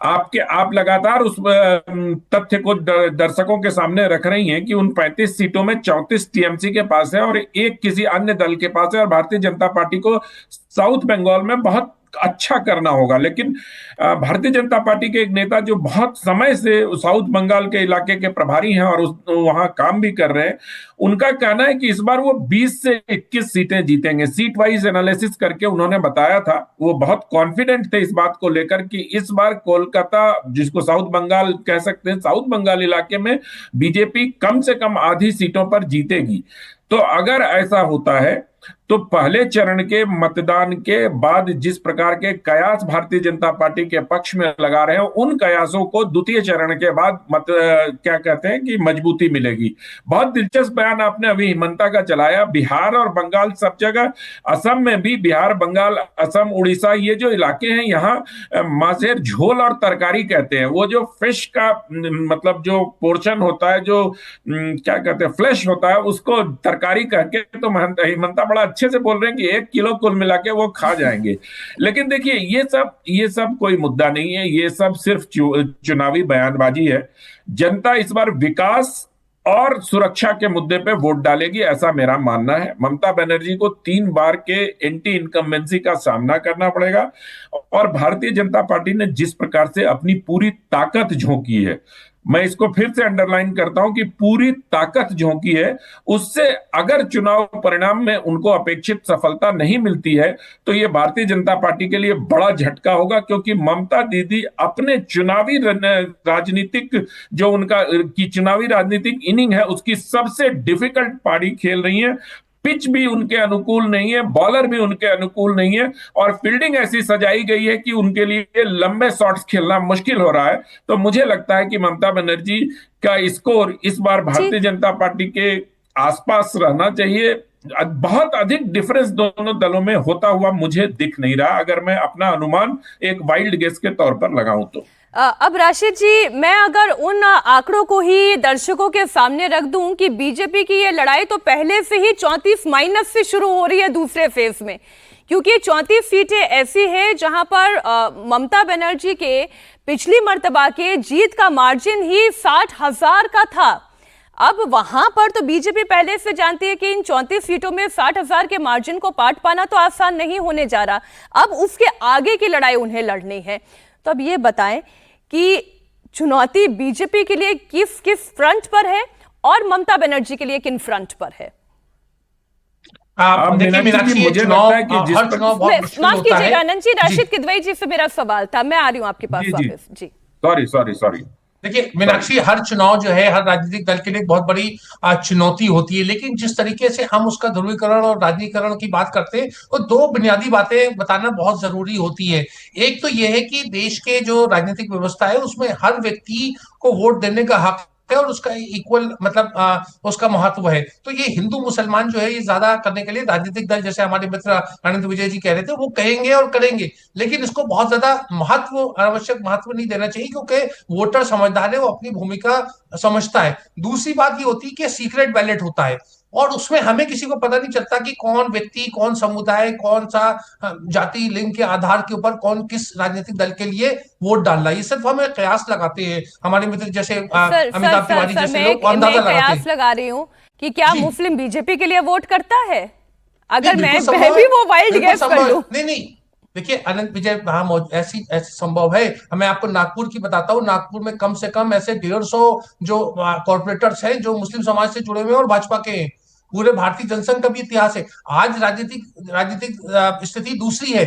आप लगातार उस तथ्य को दर्शकों के सामने रख रही हैं कि उन 35 सीटों में 34 टीएमसी के पास है और एक किसी अन्य दल के पास है, और भारतीय जनता पार्टी को साउथ बंगाल में बहुत अच्छा करना होगा। लेकिन भारतीय जनता पार्टी के एक नेता जो बहुत समय से साउथ बंगाल के इलाके के प्रभारी हैं और वहां काम भी कर रहे हैं, उनका कहना है कि इस बार वो 20 से 21 सीटें जीतेंगे। सीट वाइज एनालिसिस करके उन्होंने बताया था, वो बहुत कॉन्फिडेंट थे इस बात को लेकर कि इस बार कोलकाता, जिसको साउथ बंगाल कह सकते हैं, साउथ बंगाल इलाके में बीजेपी कम से कम आधी सीटों पर जीतेगी। तो अगर ऐसा होता है तो पहले चरण के मतदान के बाद जिस प्रकार के कयास भारतीय जनता पार्टी के पक्ष में लगा रहे हैं, उन कयासों को द्वितीय चरण के बाद क्या कहते हैं कि मजबूती मिलेगी। बहुत दिलचस्प बयान आपने अभी हिमंता का चलाया। बिहार और बंगाल सब जगह, असम में भी, बिहार, बंगाल, असम, उड़ीसा, ये जो इलाके हैं, यहाँ मासेर झोल और तरकारी कहते हैं। वो जो फिश का मतलब जो पोर्शन होता है, जो क्या कहते हैं, फ्लैश होता है, उसको तरकारी कह के तो हिमंता बड़ा अच्छे से बोल रहे हैं कि 1 किलो कुल मिला के वो खा जाएंगे। लेकिन देखिए, ये सब कोई मुद्दा नहीं है, ये सब सिर्फ चुनावी बयानबाजी है। जनता इस बार विकास और सुरक्षा के मुद्दे पे वोट डालेगी, ऐसा मेरा मानना है। ममता बनर्जी को 3 बार के एंटी इनकम्बेंसी का सामना करना पड़ेगा, और भारतीय जनता पार्टी ने जिस प्रकार से अपनी पूरी ताकत झोंकी है, मैं इसको फिर से अंडरलाइन करता हूं कि पूरी ताकत झोंकी है, उससे अगर चुनाव परिणाम में उनको अपेक्षित सफलता नहीं मिलती है तो ये भारतीय जनता पार्टी के लिए बड़ा झटका होगा। क्योंकि ममता दीदी अपने चुनावी राजनीतिक, जो उनका की चुनावी राजनीतिक इनिंग है, उसकी सबसे डिफिकल्ट पारी खेल रही है। पिच भी उनके अनुकूल नहीं है, बॉलर भी उनके अनुकूल नहीं है, और फील्डिंग ऐसी सजाई गई है कि उनके लिए लंबे शॉट्स खेलना मुश्किल हो रहा है। तो मुझे लगता है कि ममता बनर्जी का स्कोर इस बार जी। भारतीय जनता पार्टी के आसपास रहना चाहिए। बहुत अधिक डिफरेंस दोनों दलों में होता हुआ मुझे दिख नहीं रहा, अगर मैं अपना अनुमान एक वाइल्ड गेस के तौर पर लगाऊं तो। अब राशिद जी, मैं अगर उन आंकड़ों को ही दर्शकों के सामने रख दूं कि बीजेपी की ये लड़ाई तो पहले से ही 34 माइनस से शुरू हो रही है दूसरे फेज में, क्योंकि 34 सीटें ऐसी हैं जहां पर ममता बनर्जी के पिछली मर्तबा के जीत का मार्जिन ही 60,000 का था। अब वहां पर तो बीजेपी पहले से जानती है कि इन 34 सीटों में 60,000 के मार्जिन को पाट पाना तो आसान नहीं होने जा रहा। अब उसके आगे की लड़ाई उन्हें लड़नी है। तो अब ये बताएं कि चुनौती बीजेपी के लिए किस किस फ्रंट पर है और ममता बनर्जी के लिए किन फ्रंट पर है? आप देखिए मीनाक्षी, मुझे लगता है कि हर चुनाव बहुत मुश्किल माफ होता है। कीजिएगा आनंद जी, जी राशिद किदवई जी से मेरा सवाल था, मैं आ रही हूं आपके पास जी जी, वापस। जी सॉरी सॉरी सॉरी देखिए मीनाक्षी, हर चुनाव जो है हर राजनीतिक दल के लिए एक बहुत बड़ी चुनौती होती है, लेकिन जिस तरीके से हम उसका ध्रुवीकरण और राजनीतिकरण की बात करते हैं तो दो बुनियादी बातें बताना बहुत जरूरी होती है। एक तो यह है कि देश के जो राजनीतिक व्यवस्था है उसमें हर व्यक्ति को वोट देने का हक है और उसका इक्वल मतलब उसका महत्व है। तो ये हिंदू मुसलमान जो है ये ज्यादा करने के लिए राजनीतिक दल, जैसे हमारे मित्र आनंद विजय जी कह रहे थे, वो कहेंगे और करेंगे, लेकिन इसको बहुत ज्यादा महत्व, अनावश्यक महत्व नहीं देना चाहिए, क्योंकि वोटर समझदार है, वो अपनी भूमिका समझता है। दूसरी बात ये होती है कि सीक्रेट बैलेट होता है और उसमें हमें किसी को पता नहीं चलता कि कौन व्यक्ति, कौन समुदाय, कौन सा जाति लिंग के आधार के ऊपर कौन किस राजनीतिक दल के लिए वोट डाल रहा है। ये सिर्फ हमें कयास लगाते हैं हमारे मित्र जैसे sir sir Amitabh sir Tiwari sir जैसे मैं लोग मैं अंदाजा लगाते कयास हैं। लगा रही हूं कि क्या जी मुस्लिम बीजेपी के लिए वोट करता है? नहीं, अगर बिल्कुल मैं संभव भी है, वो वाइल्ड बिल्कुल गैस कर संभव है। लूं। नहीं नहीं, देखिए अनंत विजय, हाँ ऐसी ऐसी संभव है। मैं आपको नागपुर की बताता हूँ, नागपुर में कम से कम ऐसे 150 जो कॉर्पोरेटर्स हैं जो मुस्लिम समाज से जुड़े हुए हैं और भाजपा के हैं। पूरे भारतीय जनसंघ का भी इतिहास है। आज राजनीतिक राजनीतिक स्थिति दूसरी है।